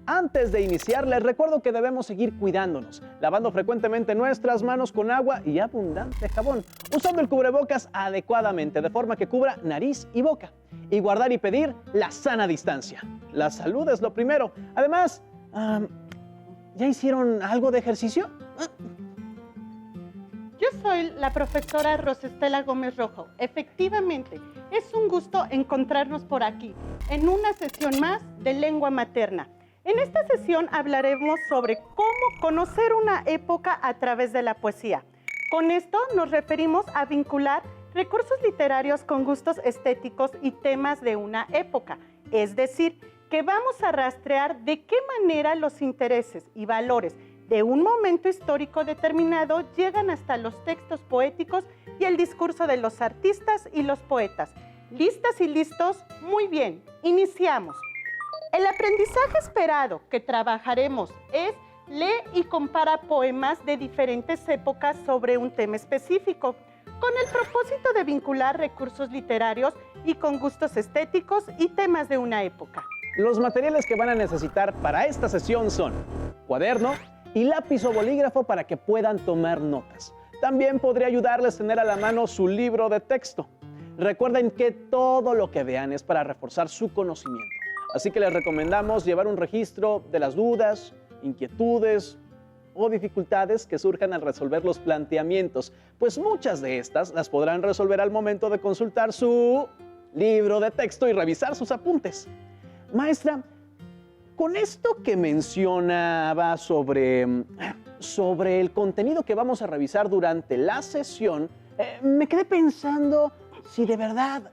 Antes de iniciar, les recuerdo que debemos seguir cuidándonos, lavando frecuentemente nuestras manos con agua y abundante jabón, usando el cubrebocas adecuadamente, de forma que cubra nariz y boca, y guardar y pedir la sana distancia. La salud es lo primero. Además, ¿ya hicieron algo de ejercicio? Yo soy la profesora Rosestela Gómez Rojo. Efectivamente, es un gusto encontrarnos por aquí, en una sesión más de lengua materna. En esta sesión hablaremos sobre cómo conocer una época a través de la poesía. Con esto nos referimos a vincular recursos literarios con gustos estéticos y temas de una época. Es decir, que vamos a rastrear de qué manera los intereses y valores de un momento histórico determinado llegan hasta los textos poéticos y el discurso de los artistas y los poetas. ¿Listas y listos? Muy bien, iniciamos. El aprendizaje esperado que trabajaremos es lee y compara poemas de diferentes épocas sobre un tema específico, con el propósito de vincular recursos literarios y con gustos estéticos y temas de una época. Los materiales que van a necesitar para esta sesión son cuaderno y lápiz o bolígrafo para que puedan tomar notas. También podría ayudarles tener a la mano su libro de texto. Recuerden que todo lo que vean es para reforzar su conocimiento. Así que les recomendamos llevar un registro de las dudas, inquietudes o dificultades que surjan al resolver los planteamientos, pues muchas de estas las podrán resolver al momento de consultar su libro de texto y revisar sus apuntes. Maestra, con esto que mencionaba sobre el contenido que vamos a revisar durante la sesión, me quedé pensando si de verdad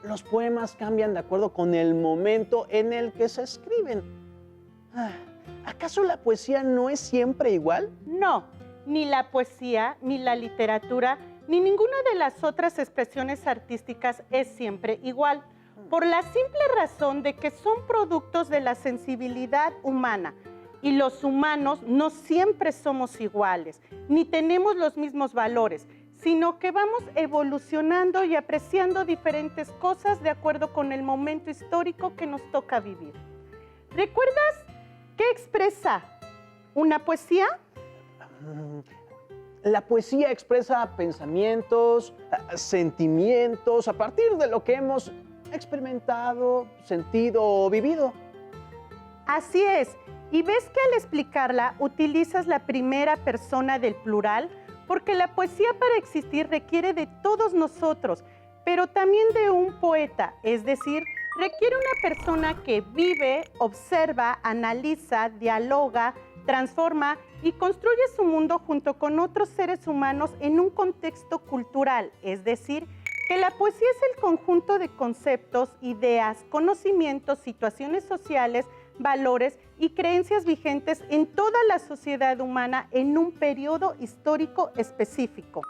los poemas cambian de acuerdo con el momento en el que se escriben. ¿Acaso la poesía no es siempre igual? No, ni la poesía, ni la literatura, ni ninguna de las otras expresiones artísticas es siempre igual, por la simple razón de que son productos de la sensibilidad humana. Y los humanos no siempre somos iguales, ni tenemos los mismos valores, sino que vamos evolucionando y apreciando diferentes cosas de acuerdo con el momento histórico que nos toca vivir. ¿Recuerdas qué expresa una poesía? La poesía expresa pensamientos, sentimientos, a partir de lo que hemos experimentado, sentido o vivido. Así es. ¿Y ves que al explicarla utilizas la primera persona del plural? Porque la poesía para existir requiere de todos nosotros, pero también de un poeta, es decir, requiere una persona que vive, observa, analiza, dialoga, transforma y construye su mundo junto con otros seres humanos en un contexto cultural, es decir, que la poesía es el conjunto de conceptos, ideas, conocimientos, situaciones sociales, valores y creencias vigentes en toda la sociedad humana en un periodo histórico específico.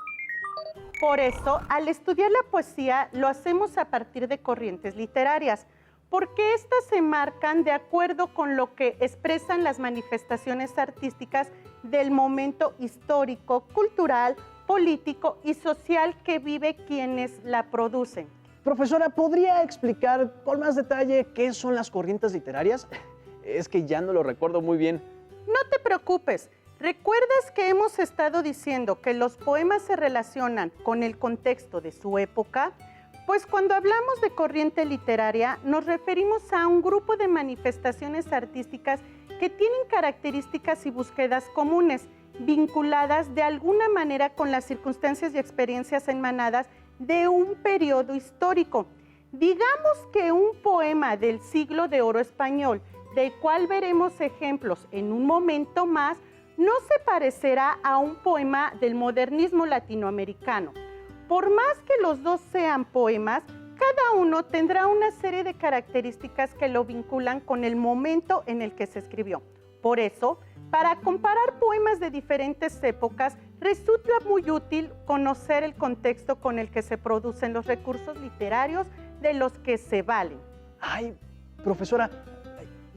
Por eso, al estudiar la poesía, lo hacemos a partir de corrientes literarias, porque éstas se marcan de acuerdo con lo que expresan las manifestaciones artísticas del momento histórico, cultural, político y social que vive quienes la producen. Profesora, ¿podría explicar con más detalle qué son las corrientes literarias? Es que ya no lo recuerdo muy bien. No te preocupes. ¿Recuerdas que hemos estado diciendo que los poemas se relacionan con el contexto de su época? Pues cuando hablamos de corriente literaria, nos referimos a un grupo de manifestaciones artísticas que tienen características y búsquedas comunes, vinculadas de alguna manera con las circunstancias y experiencias emanadas de un periodo histórico. Digamos que un poema del siglo de oro español, del cual veremos ejemplos en un momento más, no se parecerá a un poema del modernismo latinoamericano. Por más que los dos sean poemas, cada uno tendrá una serie de características que lo vinculan con el momento en el que se escribió. Por eso, para comparar poemas de diferentes épocas, resulta muy útil conocer el contexto con el que se producen los recursos literarios de los que se valen. Ay, profesora,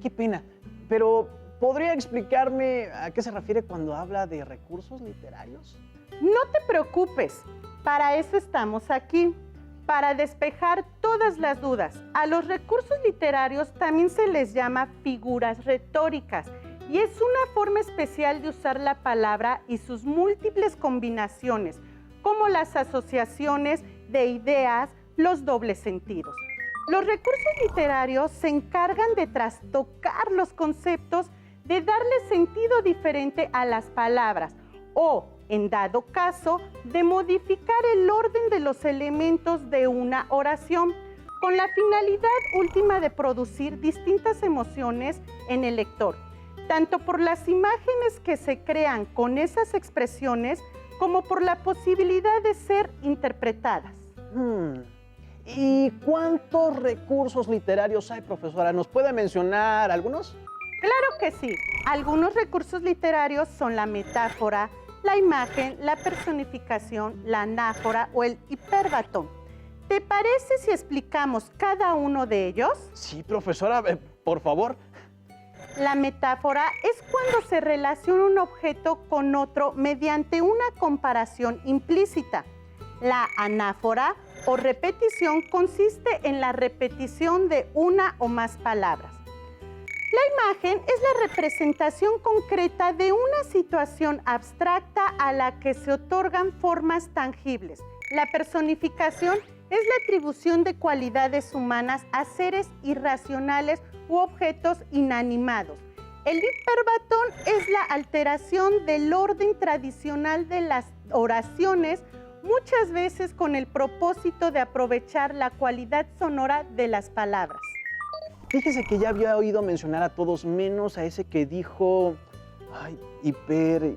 qué pena, pero ¿podría explicarme a qué se refiere cuando habla de recursos literarios? No te preocupes, para eso estamos aquí. para despejar todas las dudas. A los recursos literarios también se les llama figuras retóricas y es una forma especial de usar la palabra y sus múltiples combinaciones, como las asociaciones de ideas, los dobles sentidos. Los recursos literarios se encargan de trastocar los conceptos, de darle sentido diferente a las palabras o, en dado caso, de modificar el orden de los elementos de una oración, con la finalidad última de producir distintas emociones en el lector, tanto por las imágenes que se crean con esas expresiones, como por la posibilidad de ser interpretadas. ¿Y cuántos recursos literarios hay, profesora? ¿Nos puede mencionar algunos? Claro que sí. Algunos recursos literarios son la metáfora, la imagen, la personificación, la anáfora o el hiperbatón. ¿Te parece si explicamos cada uno de ellos? Sí, profesora, por favor. La metáfora es cuando se relaciona un objeto con otro mediante una comparación implícita. La anáfora o repetición consiste en la repetición de una o más palabras. La imagen es la representación concreta de una situación abstracta a la que se otorgan formas tangibles. La personificación es la atribución de cualidades humanas a seres irracionales u objetos inanimados. El hiperbatón es la alteración del orden tradicional de las oraciones, muchas veces con el propósito de aprovechar la cualidad sonora de las palabras. Fíjese que ya había oído mencionar a todos menos a ese que dijo, ¿hiper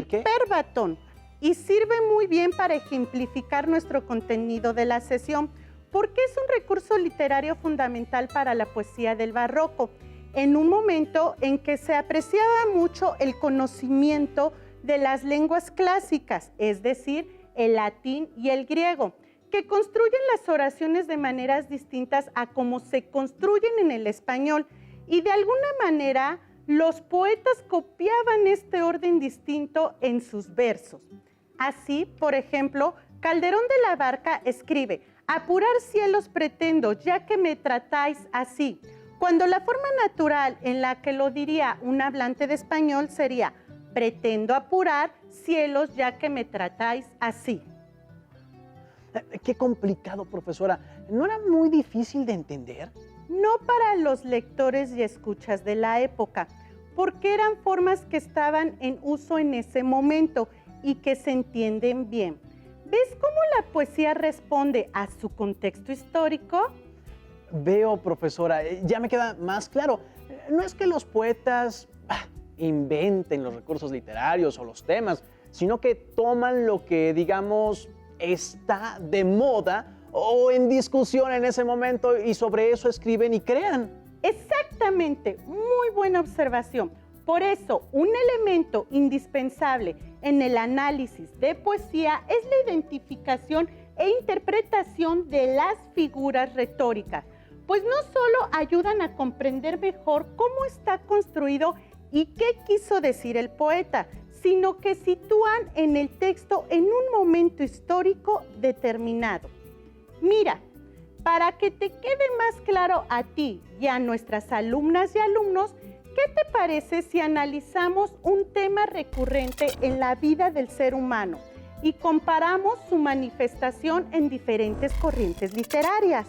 qué? Hiperbatón. Y sirve muy bien para ejemplificar nuestro contenido de la sesión, porque es un recurso literario fundamental para la poesía del barroco, en un momento en que se apreciaba mucho el conocimiento de las lenguas clásicas, es decir, el latín y el griego, que construyen las oraciones de maneras distintas a como se construyen en el español, y de alguna manera los poetas copiaban este orden distinto en sus versos. Así, por ejemplo, Calderón de la Barca escribe: apurar cielos pretendo, ya que me tratáis así, cuando la forma natural en la que lo diría un hablante de español sería: pretendo apurar cielos, ya que me tratáis así. Qué complicado, profesora. ¿No era muy difícil de entender? No para los lectores y escuchas de la época, porque eran formas que estaban en uso en ese momento y que se entienden bien. ¿Ves cómo la poesía responde a su contexto histórico? Veo, profesora, ya me queda más claro. No es que los poetas inventen los recursos literarios o los temas, sino que toman lo que, digamos, está de moda o en discusión en ese momento y sobre eso escriben y crean. Exactamente, muy buena observación. Por eso, un elemento indispensable en el análisis de poesía es la identificación e interpretación de las figuras retóricas, pues no solo ayudan a comprender mejor cómo está construido y qué quiso decir el poeta, sino que sitúan en el texto en un momento histórico determinado. Mira, para que te quede más claro a ti y a nuestras alumnas y alumnos, ¿qué te parece si analizamos un tema recurrente en la vida del ser humano y comparamos su manifestación en diferentes corrientes literarias?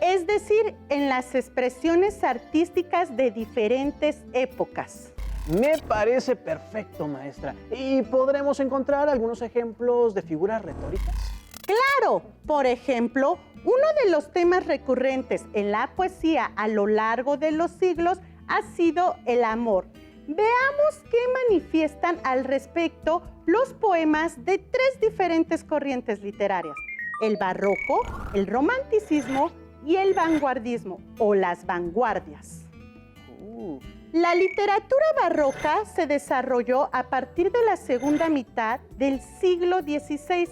Es decir, en las expresiones artísticas de diferentes épocas. Me parece perfecto, maestra. ¿Y podremos encontrar algunos ejemplos de figuras retóricas? Claro, por ejemplo, uno de los temas recurrentes en la poesía a lo largo de los siglos ha sido el amor. Veamos qué manifiestan al respecto los poemas de tres diferentes corrientes literarias: el barroco, el romanticismo y el vanguardismo o las vanguardias. La literatura barroca se desarrolló a partir de la segunda mitad del siglo XVI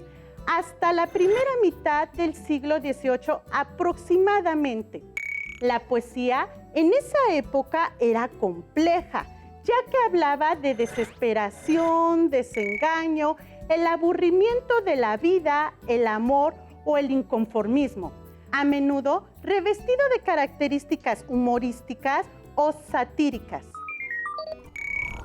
hasta la primera mitad del siglo XVIII aproximadamente. La poesía en esa época era compleja, ya que hablaba de desesperación, desengaño, el aburrimiento de la vida, el amor o el inconformismo, a menudo revestido de características humorísticas o satíricas.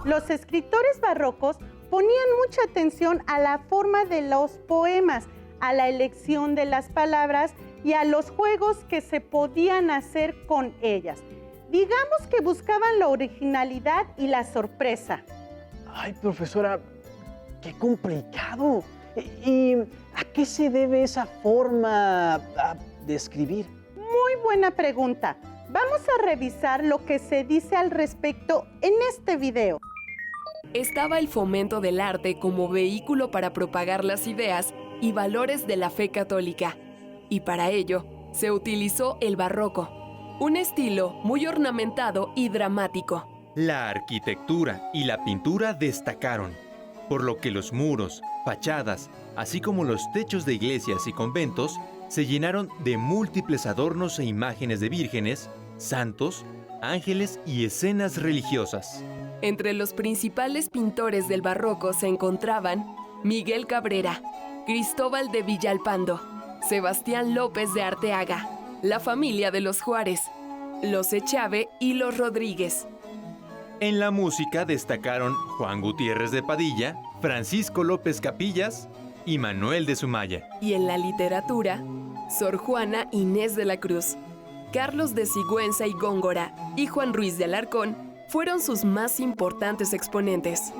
Los escritores barrocos ponían mucha atención a la forma de los poemas, a la elección de las palabras y a los juegos que se podían hacer con ellas. Digamos que buscaban la originalidad y la sorpresa. Ay, profesora, qué complicado. ¿Y a qué se debe esa forma de escribir? Muy buena pregunta. Vamos a revisar lo que se dice al respecto en este video. Estaba el fomento del arte como vehículo para propagar las ideas y valores de la fe católica, y para ello se utilizó el barroco, un estilo muy ornamentado y dramático. La arquitectura y la pintura destacaron, por lo que los muros, fachadas, así como los techos de iglesias y conventos se llenaron de múltiples adornos e imágenes de vírgenes, santos, ángeles y escenas religiosas. Entre los principales pintores del barroco se encontraban Miguel Cabrera, Cristóbal de Villalpando, Sebastián López de Arteaga, la familia de los Juárez, los Echave y los Rodríguez. En la música destacaron Juan Gutiérrez de Padilla, Francisco López Capillas y Manuel de Sumaya. Y en la literatura, Sor Juana Inés de la Cruz, Carlos de Sigüenza y Góngora y Juan Ruiz de Alarcón fueron sus más importantes exponentes.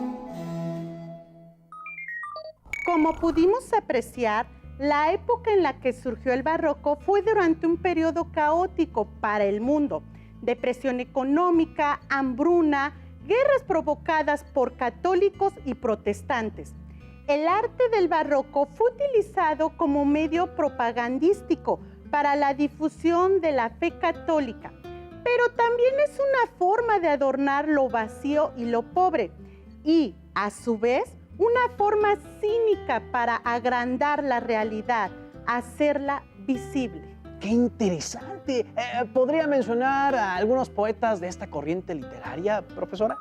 Como pudimos apreciar, la época en la que surgió el barroco fue durante un periodo caótico para el mundo. Depresión económica, hambruna, guerras provocadas por católicos y protestantes. El arte del barroco fue utilizado como medio propagandístico para la difusión de la fe católica, pero también es una forma de adornar lo vacío y lo pobre, y, a su vez, una forma cínica para agrandar la realidad, hacerla visible. ¡Qué interesante! ¿Podría mencionar a algunos poetas de esta corriente literaria, profesora?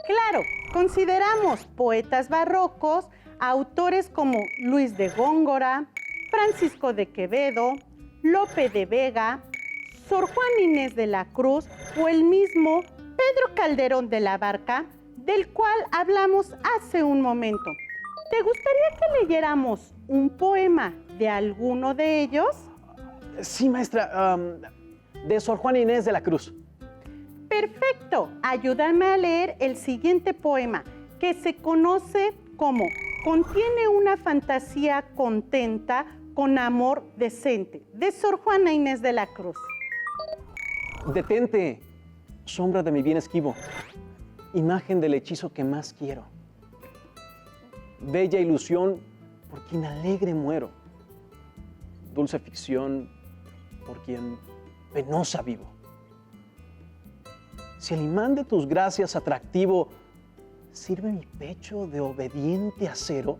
Claro, consideramos poetas barrocos, autores como Luis de Góngora, Francisco de Quevedo, Lope de Vega, Sor Juana Inés de la Cruz o el mismo Pedro Calderón de la Barca, del cual hablamos hace un momento. ¿Te gustaría que leyéramos un poema de alguno de ellos? Sí, maestra, de Sor Juana Inés de la Cruz. Perfecto, ayúdame a leer el siguiente poema, que se conoce como Contiene una fantasía contenta con amor decente, de Sor Juana Inés de la Cruz. Detente, sombra de mi bien esquivo, imagen del hechizo que más quiero. Bella ilusión por quien alegre muero, dulce ficción por quien penosa vivo. Si el imán de tus gracias atractivo sirve mi pecho de obediente acero,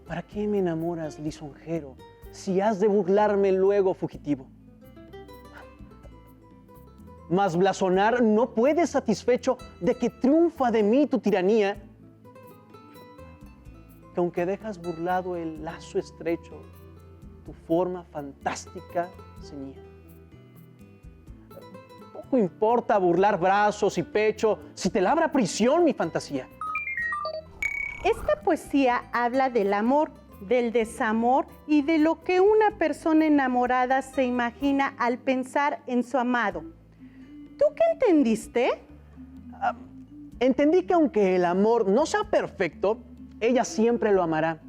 ¿para qué me enamoras, lisonjero, si has de burlarme luego, fugitivo? Mas blasonar no puedes, satisfecho de que triunfa de mí tu tiranía, que aunque dejas burlado el lazo estrecho, tu forma fantástica ceñía. Poco importa burlar brazos y pecho, si te labra prisión mi fantasía. Esta poesía habla del amor, del desamor y de lo que una persona enamorada se imagina al pensar en su amado. ¿Tú qué entendiste? Entendí que aunque el amor no sea perfecto, ella siempre lo amará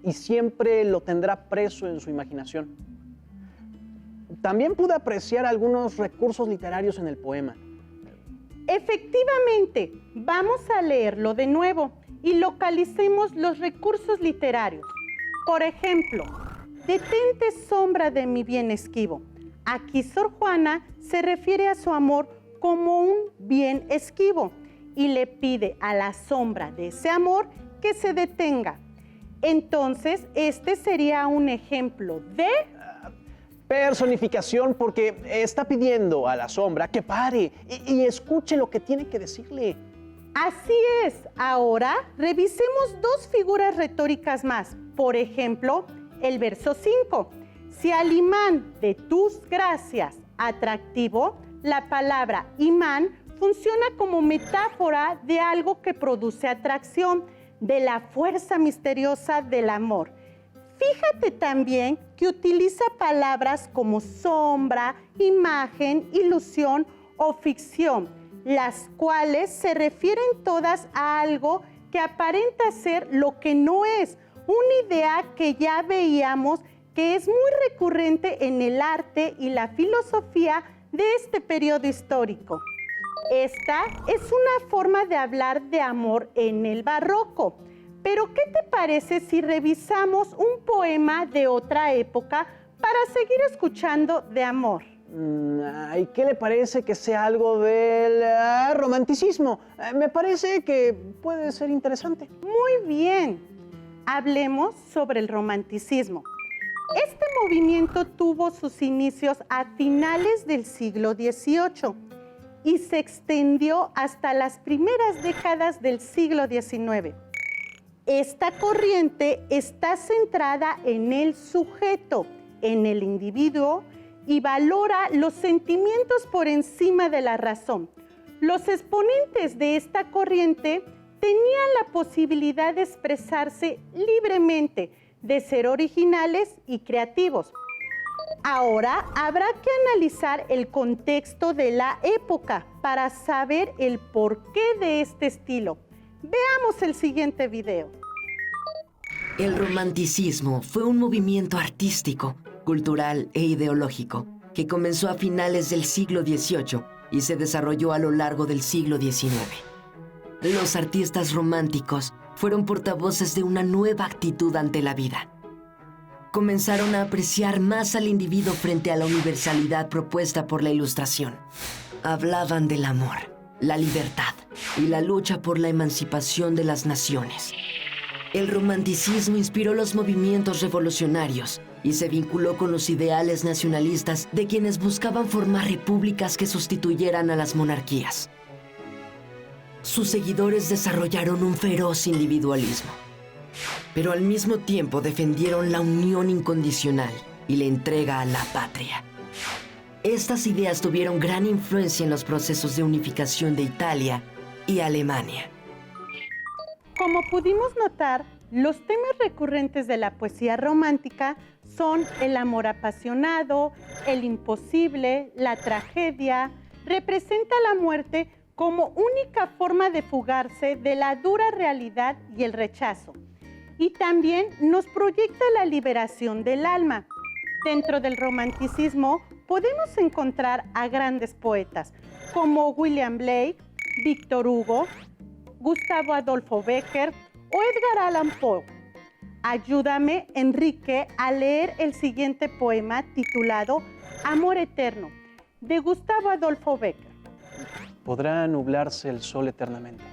y siempre lo tendrá preso en su imaginación. También pude apreciar algunos recursos literarios en el poema. Efectivamente, vamos a leerlo de nuevo y localicemos los recursos literarios. Por ejemplo, detente sombra de mi bien esquivo. Aquí Sor Juana se refiere a su amor como un bien esquivo y le pide a la sombra de ese amor que se detenga. Entonces, este sería un ejemplo de personificación, porque está pidiendo a la sombra que pare y escuche lo que tiene que decirle. Así es. Ahora revisemos dos figuras retóricas más. Por ejemplo, el verso 5. Si al imán de tus gracias atractivo, la palabra imán funciona como metáfora de algo que produce atracción, de la fuerza misteriosa del amor. Fíjate también que utiliza palabras como sombra, imagen, ilusión o ficción, las cuales se refieren todas a algo que aparenta ser lo que no es, una idea que ya veíamos que es muy recurrente en el arte y la filosofía de este periodo histórico. Esta es una forma de hablar de amor en el barroco. Pero, ¿qué te parece si revisamos un poema de otra época para seguir escuchando de amor? ¿Y qué le parece que sea algo del romanticismo? Me parece que puede ser interesante. Muy bien. Hablemos sobre el romanticismo. Este movimiento tuvo sus inicios a finales del siglo XVIII y se extendió hasta las primeras décadas del siglo XIX. Esta corriente está centrada en el sujeto, en el individuo, y valora los sentimientos por encima de la razón. Los exponentes de esta corriente tenían la posibilidad de expresarse libremente, de ser originales y creativos. Ahora habrá que analizar el contexto de la época para saber el porqué de este estilo. Veamos el siguiente video. El romanticismo fue un movimiento artístico, cultural e ideológico que comenzó a finales del siglo XVIII y se desarrolló a lo largo del siglo XIX. Los artistas románticos fueron portavoces de una nueva actitud ante la vida. Comenzaron a apreciar más al individuo frente a la universalidad propuesta por la Ilustración. Hablaban del amor, la libertad y la lucha por la emancipación de las naciones. El romanticismo inspiró los movimientos revolucionarios y se vinculó con los ideales nacionalistas de quienes buscaban formar repúblicas que sustituyeran a las monarquías. Sus seguidores desarrollaron un feroz individualismo, pero al mismo tiempo defendieron la unión incondicional y la entrega a la patria. Estas ideas tuvieron gran influencia en los procesos de unificación de Italia y Alemania. Como pudimos notar, los temas recurrentes de la poesía romántica son el amor apasionado, el imposible, la tragedia. Representa la muerte como única forma de fugarse de la dura realidad y el rechazo. Y también nos proyecta la liberación del alma. Dentro del romanticismo podemos encontrar a grandes poetas como William Blake, Víctor Hugo, Gustavo Adolfo Bécquer o Edgar Allan Poe. Ayúdame, Enrique, a leer el siguiente poema titulado Amor Eterno, de Gustavo Adolfo Bécquer. Podrá nublarse el sol eternamente.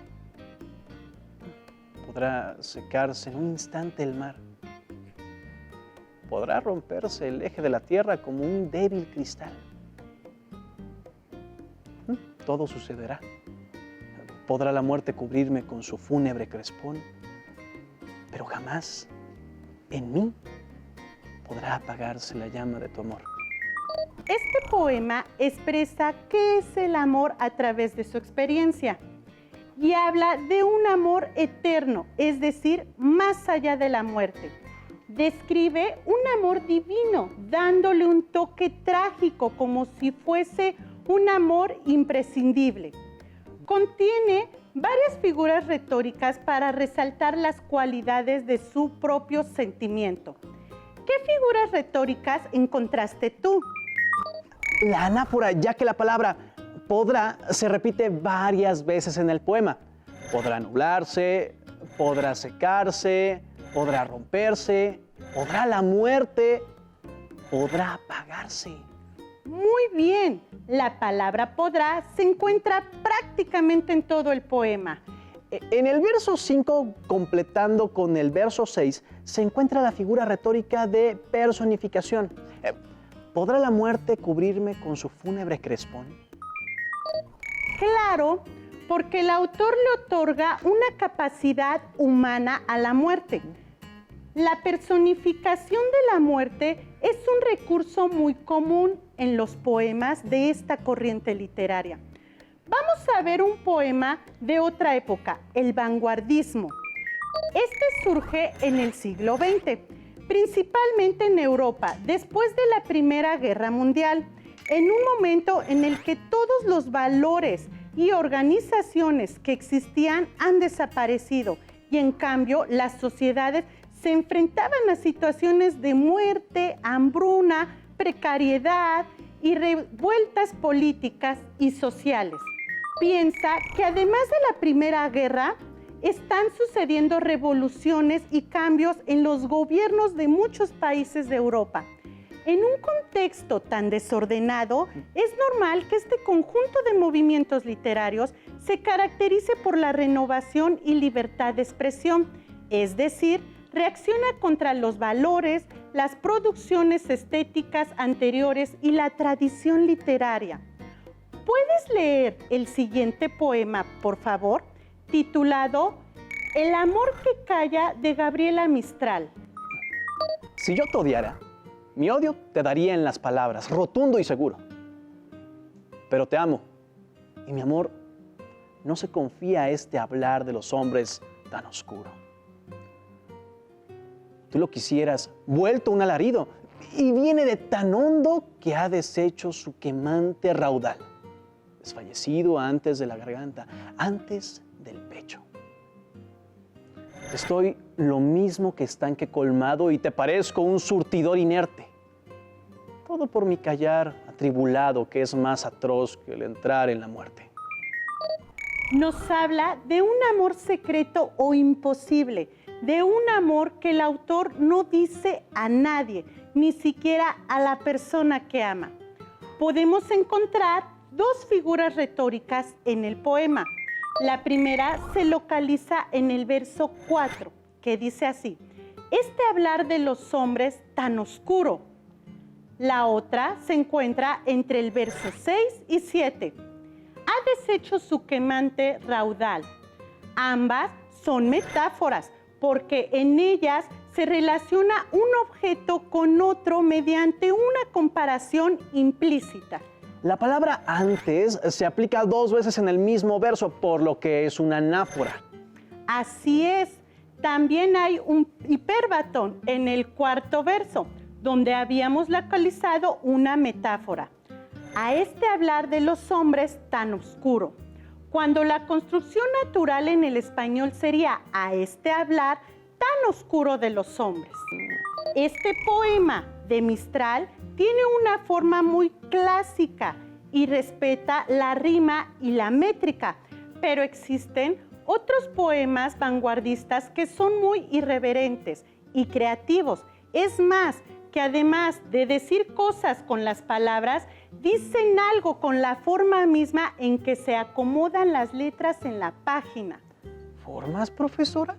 Podrá secarse en un instante el mar. Podrá romperse el eje de la tierra como un débil cristal. Todo sucederá. Podrá la muerte cubrirme con su fúnebre crespón, pero jamás en mí podrá apagarse la llama de tu amor. Este poema expresa qué es el amor a través de su experiencia y habla de un amor eterno, es decir, más allá de la muerte. Describe un amor divino, dándole un toque trágico como si fuese un amor imprescindible. Contiene varias figuras retóricas para resaltar las cualidades de su propio sentimiento. ¿Qué figuras retóricas encontraste tú? La anáfora, ya que la palabra podrá se repite varias veces en el poema. Podrá nublarse, podrá secarse, podrá romperse, podrá la muerte, podrá apagarse. Muy bien, la palabra podrá se encuentra prácticamente en todo el poema. En el verso 5, completando con el verso 6, se encuentra la figura retórica de personificación. ¿Podrá la muerte cubrirme con su fúnebre crespón? Claro, porque el autor le otorga una capacidad humana a la muerte. La personificación de la muerte es un recurso muy común en los poemas de esta corriente literaria. Vamos a ver un poema de otra época, el vanguardismo. Este surge en el siglo XX, principalmente en Europa, después de la Primera Guerra Mundial, en un momento en el que todos los valores y organizaciones que existían han desaparecido y en cambio las sociedades se enfrentaban a situaciones de muerte, hambruna, precariedad y revueltas políticas y sociales. Piensa que además de la Primera Guerra, están sucediendo revoluciones y cambios en los gobiernos de muchos países de Europa. En un contexto tan desordenado, es normal que este conjunto de movimientos literarios se caracterice por la renovación y libertad de expresión, es decir, reacciona contra los valores, las producciones estéticas anteriores y la tradición literaria. ¿Puedes leer el siguiente poema, por favor? Titulado El amor que calla, de Gabriela Mistral. Si yo te odiara, mi odio te daría en las palabras, rotundo y seguro. Pero te amo, y mi amor no se confía a este hablar de los hombres tan oscuro. Tú lo quisieras vuelto un alarido, y viene de tan hondo que ha deshecho su quemante raudal, desfallecido antes de la garganta, antes del pecho. Estoy lo mismo que estanque colmado y te parezco un surtidor inerte. Todo por mi callar atribulado, que es más atroz que el entrar en la muerte. Nos habla de un amor secreto o imposible, de un amor que el autor no dice a nadie, ni siquiera a la persona que ama. Podemos encontrar dos figuras retóricas en el poema. La primera se localiza en el verso 4, que dice así: este hablar de los hombres tan oscuro. La otra se encuentra entre el verso 6 y 7. Ha deshecho su quemante raudal. Ambas son metáforas porque en ellas se relaciona un objeto con otro mediante una comparación implícita. La palabra antes se aplica 2 veces en el mismo verso, por lo que es una anáfora. Así es. También hay un hiperbatón en el 4º verso, donde habíamos localizado una metáfora. A este hablar de los hombres tan oscuro, cuando la construcción natural en el español sería a este hablar tan oscuro de los hombres. Este poema de Mistral tiene una forma muy clásica y respeta la rima y la métrica, pero existen otros poemas vanguardistas que son muy irreverentes y creativos. Es más, que además de decir cosas con las palabras, dicen algo con la forma misma en que se acomodan las letras en la página. ¿Formas, profesora?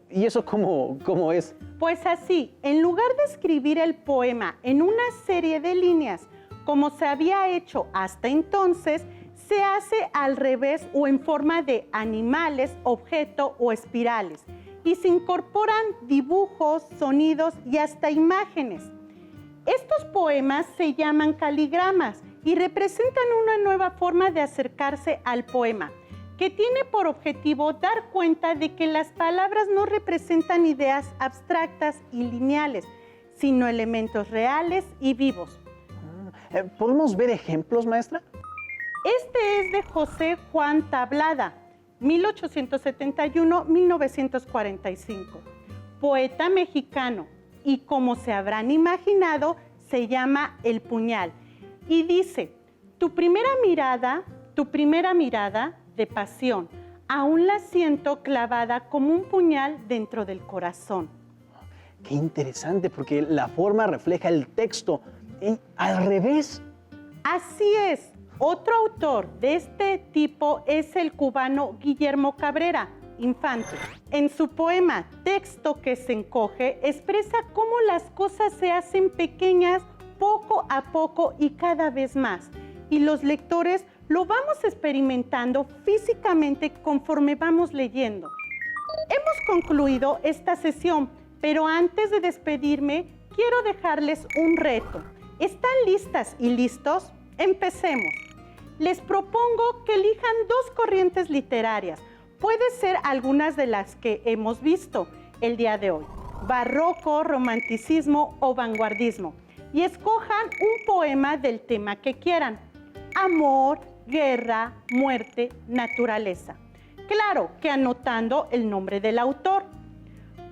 ¿Y eso cómo es? Pues así, en lugar de escribir el poema en una serie de líneas, como se había hecho hasta entonces, se hace al revés o en forma de animales, objeto o espirales, y se incorporan dibujos, sonidos y hasta imágenes. Estos poemas se llaman caligramas y representan una nueva forma de acercarse al poema, que tiene por objetivo dar cuenta de que las palabras no representan ideas abstractas y lineales, sino elementos reales y vivos. ¿Podemos ver ejemplos, maestra? Este es de José Juan Tablada, 1871-1945, poeta mexicano, y como se habrán imaginado, se llama El Puñal, y dice: tu primera mirada de pasión, aún la siento clavada como un puñal dentro del corazón. Qué interesante, porque la forma refleja el texto al revés. Así es. Otro autor de este tipo es el cubano Guillermo Cabrera Infante. En su poema Texto que se encoge, expresa cómo las cosas se hacen pequeñas poco a poco y cada vez más. Y los lectores lo vamos experimentando físicamente conforme vamos leyendo. Hemos concluido esta sesión, Pero antes de despedirme, quiero dejarles un reto. ¿Están listas y listos? Empecemos. Les propongo que elijan 2 corrientes literarias. Puede ser algunas de las que hemos visto el día de hoy: barroco, romanticismo o vanguardismo. Y escojan un poema del tema que quieran: amor, guerra, muerte, naturaleza. Claro que anotando el nombre del autor.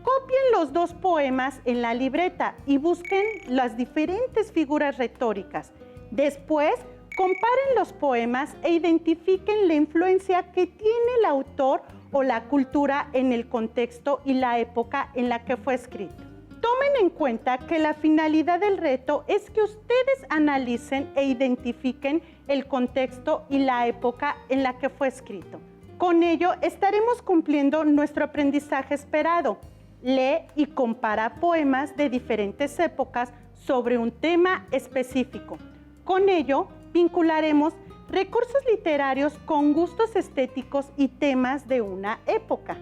Copien los 2 poemas en la libreta y busquen las diferentes figuras retóricas. Después, comparen los poemas e identifiquen la influencia que tiene el autor o la cultura en el contexto y la época en la que fue escrito. Tomen en cuenta que la finalidad del reto es que ustedes analicen e identifiquen el contexto y la época en la que fue escrito. Con ello estaremos cumpliendo nuestro aprendizaje esperado. Lee y compara poemas de diferentes épocas sobre un tema específico. Con ello, vincularemos recursos literarios con gustos estéticos y temas de una época.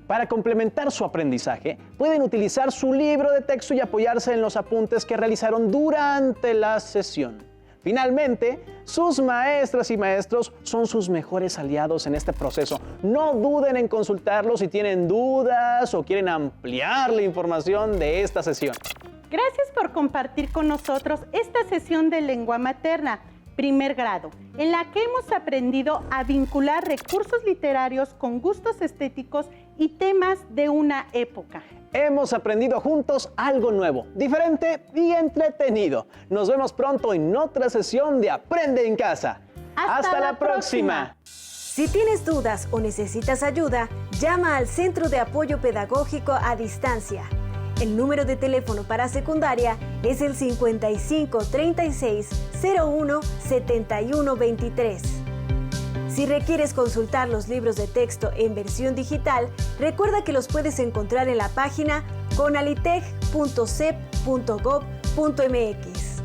Para complementar su aprendizaje, pueden utilizar su libro de texto y apoyarse en los apuntes que realizaron durante la sesión. Finalmente, sus maestras y maestros son sus mejores aliados en este proceso. No duden en consultarlos si tienen dudas o quieren ampliar la información de esta sesión. Gracias por compartir con nosotros esta sesión de lengua materna, primer grado, en la que hemos aprendido a vincular recursos literarios con gustos estéticos y temas de una época. Hemos aprendido juntos algo nuevo, diferente y entretenido. Nos vemos pronto en otra sesión de Aprende en Casa. ¡Hasta la próxima! Si tienes dudas o necesitas ayuda, llama al Centro de Apoyo Pedagógico a Distancia. El número de teléfono para secundaria es el 55 36 01 71 23. Si requieres consultar los libros de texto en versión digital, recuerda que los puedes encontrar en la página conalitech.cep.gov.mx.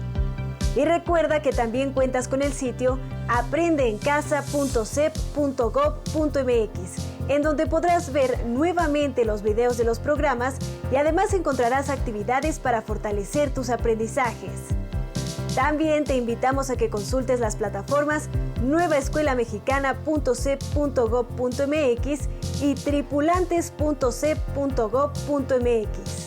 Y recuerda que también cuentas con el sitio aprendeencasa.cep.gov.mx, en donde podrás ver nuevamente los videos de los programas y además encontrarás actividades para fortalecer tus aprendizajes. También te invitamos a que consultes las plataformas nuevaescuelamexicana.cep.gov.mx y tripulantes.cep.gov.mx.